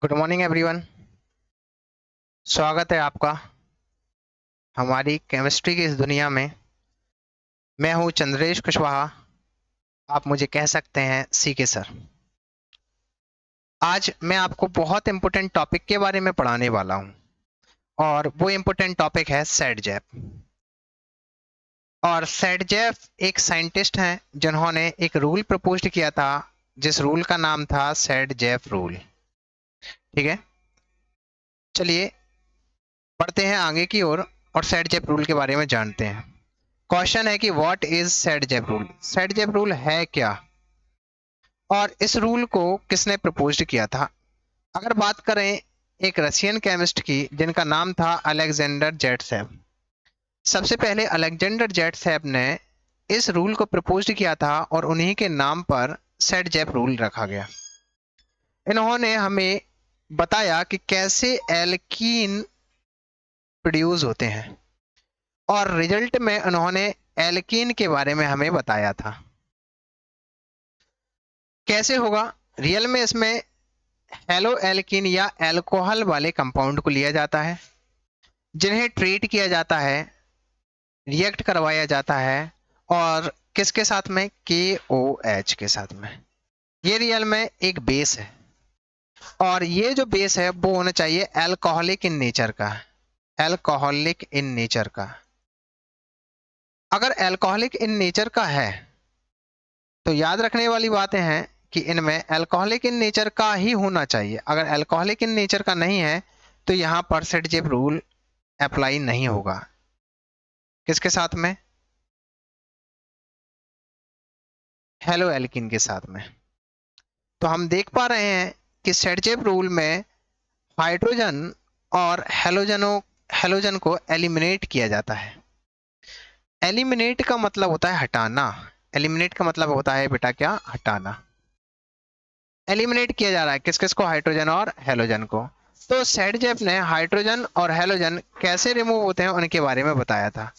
Good morning everyone. स्वागत है आपका हमारी केमिस्ट्री की इस दुनिया में। मैं हूं चंद्रेश कुशवाहा। आप मुझे कह सकते हैं सी के सर। आज मैं आपको बहुत इंपॉर्टेंट टॉपिक के बारे में पढ़ाने वाला हूं और वो इंपॉर्टेंट टॉपिक है सैडजेप। और सैडजेप एक साइंटिस्ट हैं जिन्होंने एक रूल प्रपोज्ड किया था, जिस रूल का नाम था सैडजेप रूल। ठीक है, चलिए बढ़ते हैं आगे की ओर और सैडजेप रूल के बारे में जानते हैं। क्वेश्चन है कि व्हाट इज सैडजेप रूल। सैडजेप रूल है क्या और इस रूल को किसने प्रपोज्ड किया था। अगर बात करें एक रशियन केमिस्ट की जिनका नाम था अलेक्जेंडर जेटसेव। सबसे पहले अलेक्जेंडर जेटसेव ने इस रूल को प्रपोज्ड किया था और उन्हीं के नाम पर सैडजेप रूल रखा गया। इन्होंने हमें बताया कि कैसे एल्कीन प्रोड्यूस होते हैं और रिजल्ट में उन्होंने एल्कीन के बारे में हमें बताया था। कैसे होगा रियल में, इसमें हेलो एल्कीन या अल्कोहल वाले कंपाउंड को लिया जाता है जिन्हें ट्रीट किया जाता है, रिएक्ट करवाया जाता है और किसके साथ में, के ओ एच के साथ में। ये रियल में एक बेस है और ये जो बेस है वो होना चाहिए अल्कोहलिक इन नेचर का। अल्कोहलिक इन नेचर का अगर अल्कोहलिक इन नेचर का है तो याद रखने वाली बातें हैं कि इनमें अल्कोहलिक इन नेचर का ही होना चाहिए। अगर अल्कोहलिक इन नेचर का नहीं है तो यहां पर सैडजेप रूल अप्लाई नहीं होगा। किसके साथ में, हेलो एल्किन के साथ में। तो हम देख पा रहे हैं कि सैडजेप रूल में हाइड्रोजन और हेलोजन को एलिमिनेट किया जाता है। एलिमिनेट का मतलब होता है हटाना। एलिमिनेट का मतलब होता है बेटा क्या, हटाना। एलिमिनेट किया जा रहा है किस किस को, हाइड्रोजन और हेलोजन को। तो सैडजेप ने हाइड्रोजन और हेलोजन कैसे रिमूव होते हैं उनके बारे में बताया था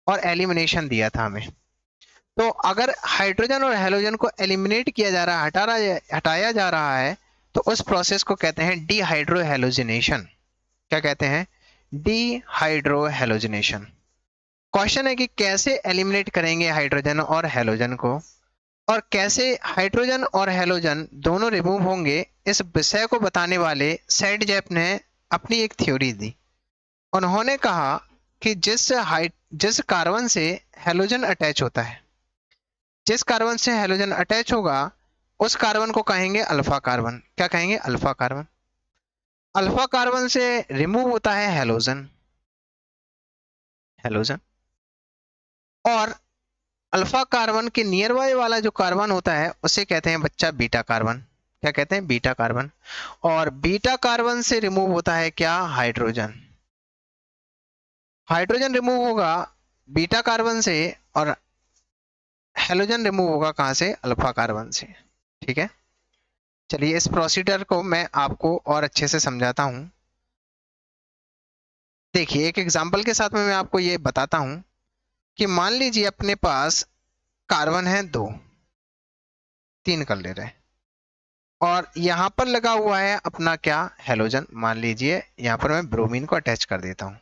और एलिमिनेशन दिया था हमें। तो अगर हाइड्रोजन और हेलोजन को एलिमिनेट किया जा रहा है, हटाया जा रहा है, तो उस प्रोसेस को कहते हैं डीहाइड्रोहेलोजिनेशन। क्या कहते हैं, डीहाइड्रोहेलोजिनेशन। क्वेश्चन है कि कैसे एलिमिनेट करेंगे हाइड्रोजन और हेलोजन को और कैसे हाइड्रोजन और हेलोजन दोनों रिमूव होंगे। इस विषय को बताने वाले सैडजेप ने अपनी एक थ्योरी दी। उन्होंने कहा कि जिस कार्बन से हेलोजन अटैच होता है, जिस कार्बन से हेलोजन अटैच होगा उस कार्बन को कहेंगे अल्फा कार्बन। क्या कहेंगे, अल्फा कार्बन। अल्फा कार्बन से रिमूव होता है हेलोजन। हेलोजन और अल्फा कार्बन के नियर बाय वाला जो कार्बन होता है उसे कहते हैं बच्चा बीटा कार्बन। क्या कहते हैं, बीटा कार्बन। और बीटा कार्बन से रिमूव होता है क्या, हाइड्रोजन। हाइड्रोजन रिमूव होगा बीटा कार्बन से और हेलोजन रिमूव होगा कहां से, अल्फा कार्बन से। ठीक है, चलिए इस प्रोसीजर को मैं आपको और अच्छे से समझाता हूं। देखिए एक एग्जांपल के साथ में मैं आपको ये बताता हूं कि मान लीजिए अपने पास कार्बन है दो, तीन कर ले रहे हैं और यहां पर लगा हुआ है अपना क्या, हेलोजन। मान लीजिए यहां पर मैं ब्रोमीन को अटैच कर देता हूं।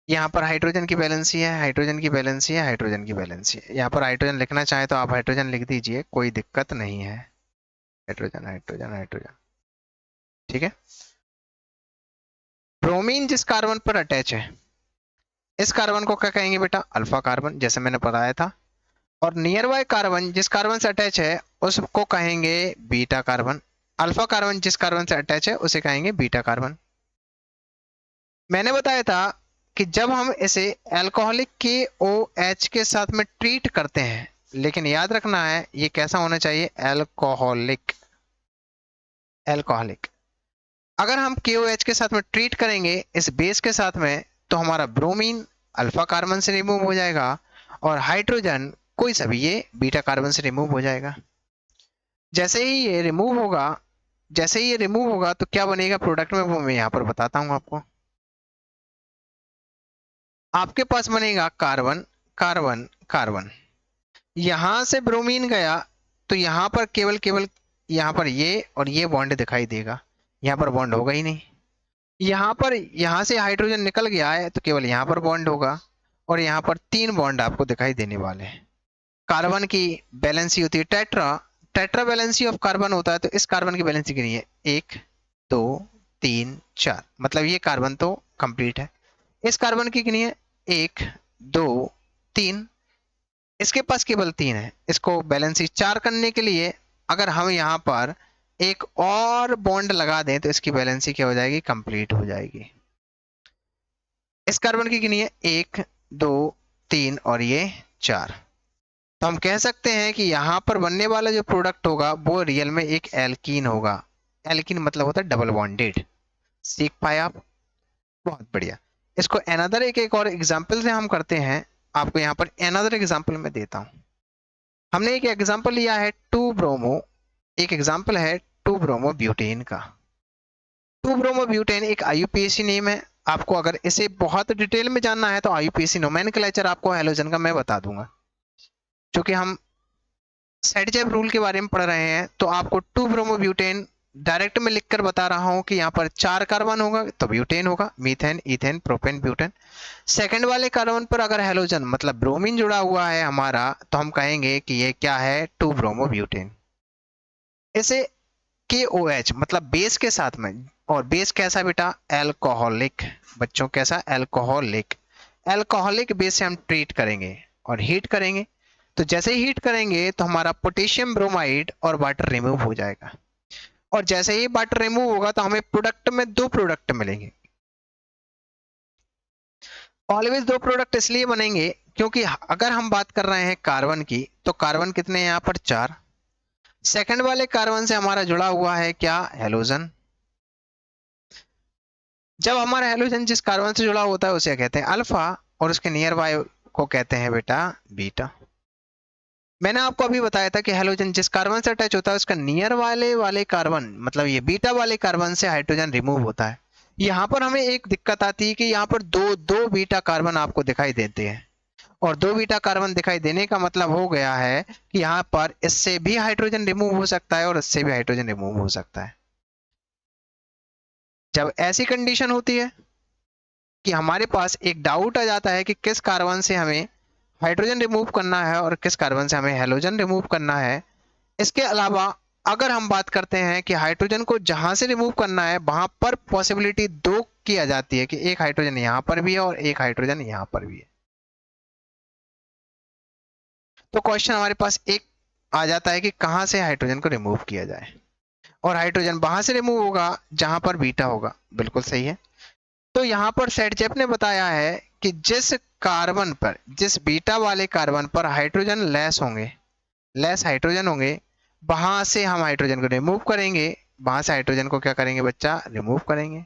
यहाँ पर हाइड्रोजन की वैलेंसी है, हाइड्रोजन की वैलेंसी है, हाइड्रोजन की वैलेंसी है। यहाँ पर हाइड्रोजन लिखना चाहे तो आप हाइड्रोजन लिख दीजिए, कोई दिक्कत नहीं है। Hydrogen hydrogen hydrogen. ठीक है, ब्रोमीन जिस कार्बन पर अटैच है इस कार्बन को क्या कहेंगे बेटा, अल्फा कार्बन, जैसे मैंने बताया था। और नियर बाय कार्बन जिस कार्बन से अटैच है उसको कहेंगे बीटा कार्बन। अल्फा कार्बन जिस कार्बन से अटैच है उसे कहेंगे बीटा कार्बन। मैंने बताया था कि जब हम इसे अल्कोहलिक के ओ एच के साथ में ट्रीट करते हैं, लेकिन याद रखना है ये कैसा होना चाहिए, अल्कोहलिक। अल्कोहलिक अगर हम के ओ एच के साथ में ट्रीट करेंगे इस बेस के साथ में तो हमारा ब्रोमीन अल्फा कार्बन से रिमूव हो जाएगा और हाइड्रोजन कोई सा भी ये बीटा कार्बन से रिमूव हो जाएगा। जैसे ही ये रिमूव होगा, जैसे ही ये रिमूव होगा तो क्या बनेगा प्रोडक्ट में, वो मैं यहाँ पर बताता हूँ आपको। आपके पास बनेगा कार्बन कार्बन कार्बन। यहां से ब्रोमीन गया तो यहां पर केवल केवल यहाँ पर ये और ये बॉन्ड दिखाई देगा, यहाँ पर बॉन्ड होगा ही नहीं। यहाँ पर यहाँ से हाइड्रोजन निकल गया है तो केवल यहाँ पर बॉन्ड होगा, और यहाँ पर 3 बॉन्ड आपको दिखाई देने वाले हैं। कार्बन की वैलेंसी होती है tetra, tetra valency of carbon होता है, तो इस कार्बन की वैलेंसी कितनी है, 1 2 3 4, मतलब ये कार्बन तो कंप्लीट है। इस कार्बन की कितनी है, 1 2 3, इसके पास केवल 3 है। इसको बैलेंसी 4 करने के लिए अगर हम यहाँ पर एक और बॉन्ड लगा दें तो इसकी बैलेंसी क्या हो जाएगी, कंप्लीट हो जाएगी। इस कार्बन की कितनी है, 1 2 3 और ये 4। तो हम कह सकते हैं कि यहाँ पर बनने वाला जो प्रोडक्ट होगा वो रियल में एक एल्कीन होगा। एल्कीन मतलब होता है डबल बॉन्डेड। सीख पाए आप, बहुत बढ़िया। इसको एनदर एक और एग्जाम्पल से हम करते हैं। आपको यहाँ पर एनदर एग्जाम्पल में देता हूँ। हमने एक एग्जाम्पल लिया है 2 ब्रोमो, एक एग्जाम्पल है 2 ब्रोमो ब्यूटेन का। 2 ब्रोमो ब्यूटेन एक आईयूपीएसी नेम है। आपको अगर इसे बहुत डिटेल में जानना है तो आईयूपीएसी नोमेनक्लेचर आपको हैलोजन का मैं बता दूंगा। क्योंकि हम सेडजेप रूल के बारे में पढ़ रहे हैं तो आपको 2 ब्रोमो ब्यूटेन डायरेक्ट में लिखकर बता रहा हूं कि यहाँ पर 4 कार्बन होगा तो ब्यूटेन होगा, methane ethane propane butane. Second वाले कार्बन पर अगर हैलोजन मतलब ब्रोमीन जुड़ा हुआ है हमारा तो हम कहेंगे कि ये क्या है, 2 ब्रोमो ब्यूटेन। इसे KOH मतलब बेस के साथ में, और बेस कैसा बेटा, एल्कोहलिक। बच्चों कैसा, एल्कोहलिक। एल्कोहलिक बेस से हम ट्रीट करेंगे और हीट करेंगे। तो जैसे ही हीट करेंगे तो हमारा पोटेशियम ब्रोमाइड और वाटर रिमूव हो जाएगा, और जैसे ही वाटर रिमूव होगा तो हमें प्रोडक्ट में 2 प्रोडक्ट मिलेंगे। ऑलवेज 2 प्रोडक्ट इसलिए बनेंगे क्योंकि अगर हम बात कर रहे हैं कार्बन की तो कार्बन कितने हैं यहाँ पर, 4। सेकंड वाले कार्बन से हमारा जुड़ा हुआ है क्या, हैलोजन। जब हमारा हैलोजन जिस कार्बन से जुड़ा होता है उसे कहते हैं अल्फा, और उसके नियर बाय को कहते हैं बेटा बीटा। मैंने आपको अभी बताया था कि हैलोजन जिस कार्बन से अटैच होता है उसका नियर वाले कार्बन मतलब ये बीटा वाले कार्बन से हाइड्रोजन रिमूव होता है। यहाँ पर हमें एक दिक्कत आती है कि यहाँ पर दो बीटा कार्बन आपको दिखाई देते हैं, और 2 बीटा कार्बन दिखाई देने का मतलब हो गया है कि यहाँ पर इससे भी हाइड्रोजन रिमूव हो सकता है और इससे भी हाइड्रोजन रिमूव हो सकता है। जब ऐसी कंडीशन होती है कि हमारे पास एक डाउट आ जाता है कि किस कार्बन से हमें हाइड्रोजन रिमूव करना है और किस कार्बन से हमें हैलोजन रिमूव करना है। इसके अलावा अगर हम बात करते हैं कि हाइड्रोजन को जहां से रिमूव करना है वहां पर पॉसिबिलिटी 2 की आ जाती है कि एक हाइड्रोजन यहां पर भी है और एक हाइड्रोजन यहां पर भी है। तो क्वेश्चन हमारे पास एक आ जाता है कि कहां से हाइड्रोजन को रिमूव किया जाए, और हाइड्रोजन वहां से रिमूव होगा जहां पर बीटा होगा। बिल्कुल सही है। तो यहाँ पर सेडजेप ने बताया है कि जिस कार्बन पर, जिस बीटा वाले कार्बन पर हाइड्रोजन लेस हाइड्रोजन होंगे वहां से हम हाइड्रोजन को रिमूव करेंगे, वहां से हाइड्रोजन को क्या करेंगे बच्चा, रिमूव करेंगे।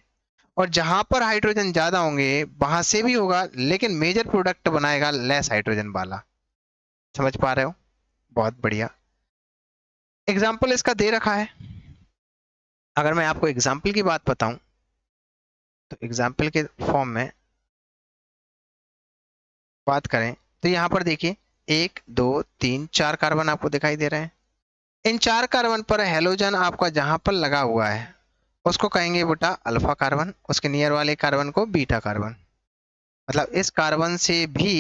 और जहां पर हाइड्रोजन ज्यादा होंगे वहां से भी होगा, लेकिन मेजर प्रोडक्ट बनाएगा लेस हाइड्रोजन वाला। समझ पा रहे हो, बहुत बढ़िया। एग्जाम्पल इसका दे रखा है। अगर मैं आपको एग्जाम्पल की बात बताऊं तो एग्जाम्पल के फॉर्म में बात करें तो यहाँ पर देखिए 1 2 3 4 कार्बन आपको दिखाई दे रहे हैं। इन 4 कार्बन पर हेलोजन आपका जहां पर लगा हुआ है उसको कहेंगे बेटा अल्फा कार्बन, उसके नियर वाले कार्बन को बीटा कार्बन। मतलब इस कार्बन से भी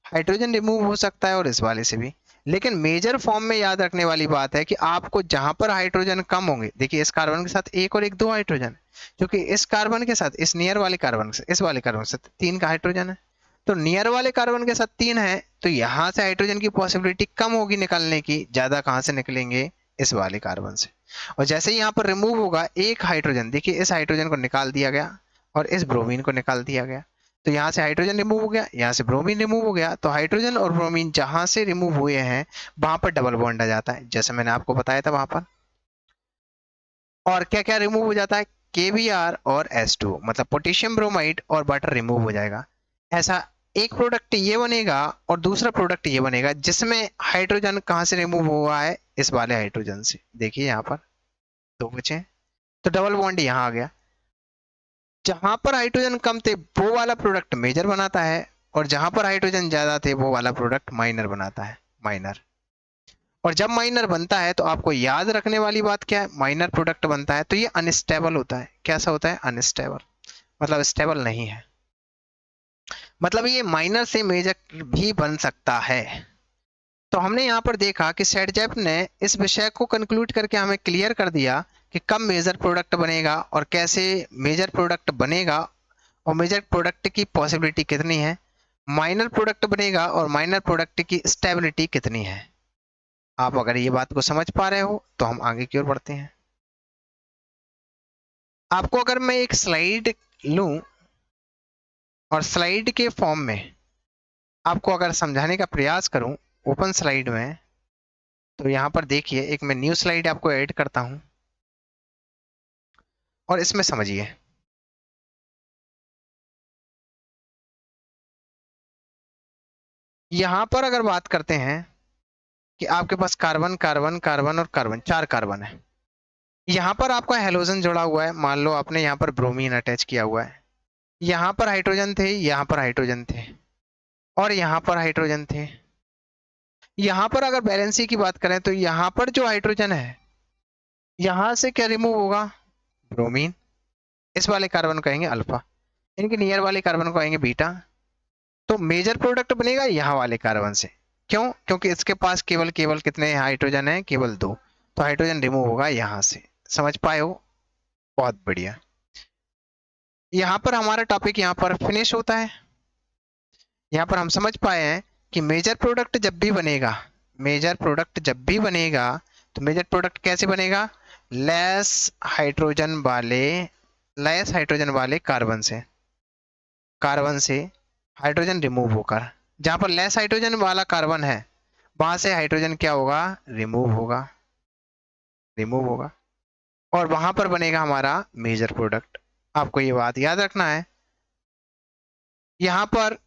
हाइड्रोजन रिमूव हो सकता है और इस वाले से भी। लेकिन मेजर फॉर्म में याद रखने वाली बात है कि आपको जहां पर हाइड्रोजन कम होंगे, देखिए इस कार्बन के साथ एक और एक 2 हाइड्रोजन, क्योंकि इस कार्बन के साथ इस नियर वाले कार्बन से इस वाले कार्बन से 3 का हाइड्रोजन है, तो नियर वाले कार्बन के साथ 3 है, तो यहां से हाइड्रोजन की पॉसिबिलिटी कम होगी निकलने की, ज्यादा कहां से निकलेंगे, इस वाले कार्बन से। और जैसे ही यहाँ पर रिमूव होगा एक हाइड्रोजन, देखिए इस हाइड्रोजन को निकाल दिया गया और इस ब्रोमीन को निकाल दिया गया, तो यहाँ से हाइड्रोजन रिमूव हो गया, यहाँ से ब्रोमीन रिमूव हो गया, तो हाइड्रोजन और ब्रोमीन जहां से रिमूव हुए हैं वहां पर डबल बॉन्ड आ जाता है, जैसे मैंने आपको बताया था वहां पर। और क्या क्या रिमूव हो जाता है, KBr और H2 मतलब पोटेशियम ब्रोमाइड और वाटर रिमूव हो जाएगा। ऐसा एक प्रोडक्ट ये बनेगा और दूसरा प्रोडक्ट ये बनेगा जिसमें हाइड्रोजन कहां से रिमूव हुआ है, इस वाले हाइड्रोजन से। देखिए यहाँ पर 2 बचे, तो डबल बॉन्ड यहाँ आ गया। जहां पर हाइड्रोजन कम थे वो वाला प्रोडक्ट मेजर बनाता है, और जहां पर हाइड्रोजन ज्यादा थे वो वाला प्रोडक्ट माइनर बनाता है, माइनर। और जब माइनर बनता है तो आपको याद रखने वाली बात क्या है, माइनर प्रोडक्ट बनता है तो ये अनस्टेबल होता है। कैसा होता है? अनस्टेबल, मतलब स्टेबल नहीं है, मतलब ये माइनर से मेजर भी बन सकता है। तो हमने यहाँ पर देखा कि सेटजेप ने इस विषय को कंक्लूड करके हमें क्लियर कर दिया कि कब मेजर प्रोडक्ट बनेगा और कैसे मेजर प्रोडक्ट बनेगा, और मेजर प्रोडक्ट की पॉसिबिलिटी कितनी है, माइनर प्रोडक्ट बनेगा और माइनर प्रोडक्ट की स्टेबिलिटी कितनी है। आप अगर ये बात को समझ पा रहे हो तो हम आगे की ओर बढ़ते हैं। आपको अगर मैं एक स्लाइड लूं और स्लाइड के फॉर्म में आपको अगर समझाने का प्रयास करूं ओपन स्लाइड में, तो यहां पर देखिए एक मैं न्यू स्लाइड आपको ऐड करता हूं और इसमें समझिए। यहां पर अगर बात करते हैं कि आपके पास कार्बन कार्बन कार्बन और कार्बन, 4 कार्बन है। यहां पर आपका हेलोजन जुड़ा हुआ है, मान लो आपने यहां पर ब्रोमीन अटैच किया हुआ है। यहां पर हाइड्रोजन थे, यहां पर हाइड्रोजन थे, और यहां पर हाइड्रोजन थे। यहां पर अगर बैलेंसी की बात करें तो यहां पर जो हाइड्रोजन है यहां से क्या रिमूव होगा? ब्रोमीन। इस वाले कार्बन को कहेंगे अल्फा, इनके नियर वाले कार्बन को कहेंगे बीटा। तो मेजर प्रोडक्ट बनेगा यहाँ वाले कार्बन से। क्यों? क्योंकि इसके पास केवल केवल कितने हाइड्रोजन है? केवल 2। तो हाइड्रोजन रिमूव होगा यहाँ से। समझ पाए हो? बहुत बढ़िया। यहाँ पर हमारा टॉपिक यहाँ पर फिनिश होता है। यहाँ पर हम समझ पाए हैं कि मेजर प्रोडक्ट जब भी बनेगा, मेजर प्रोडक्ट जब भी बनेगा तो मेजर प्रोडक्ट कैसे बनेगा? लेस हाइड्रोजन वाले, लेस हाइड्रोजन वाले कार्बन से, कार्बन से हाइड्रोजन रिमूव होकर। जहां पर लेस हाइड्रोजन वाला कार्बन है वहां से हाइड्रोजन क्या होगा? रिमूव होगा, रिमूव होगा, और वहां पर बनेगा हमारा मेजर प्रोडक्ट। आपको ये बात याद रखना है। यहां पर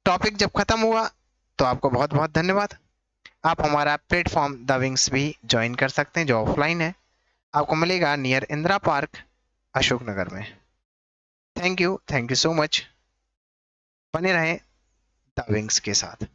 टॉपिक जब खत्म हुआ तो आपको बहुत बहुत धन्यवाद। आप हमारा प्लेटफॉर्म द विंग्स भी ज्वाइन कर सकते हैं जो ऑफलाइन है, आपको मिलेगा नियर इंदिरा पार्क अशोकनगर में। Thank you so much. बने रहें द विंग्स के साथ।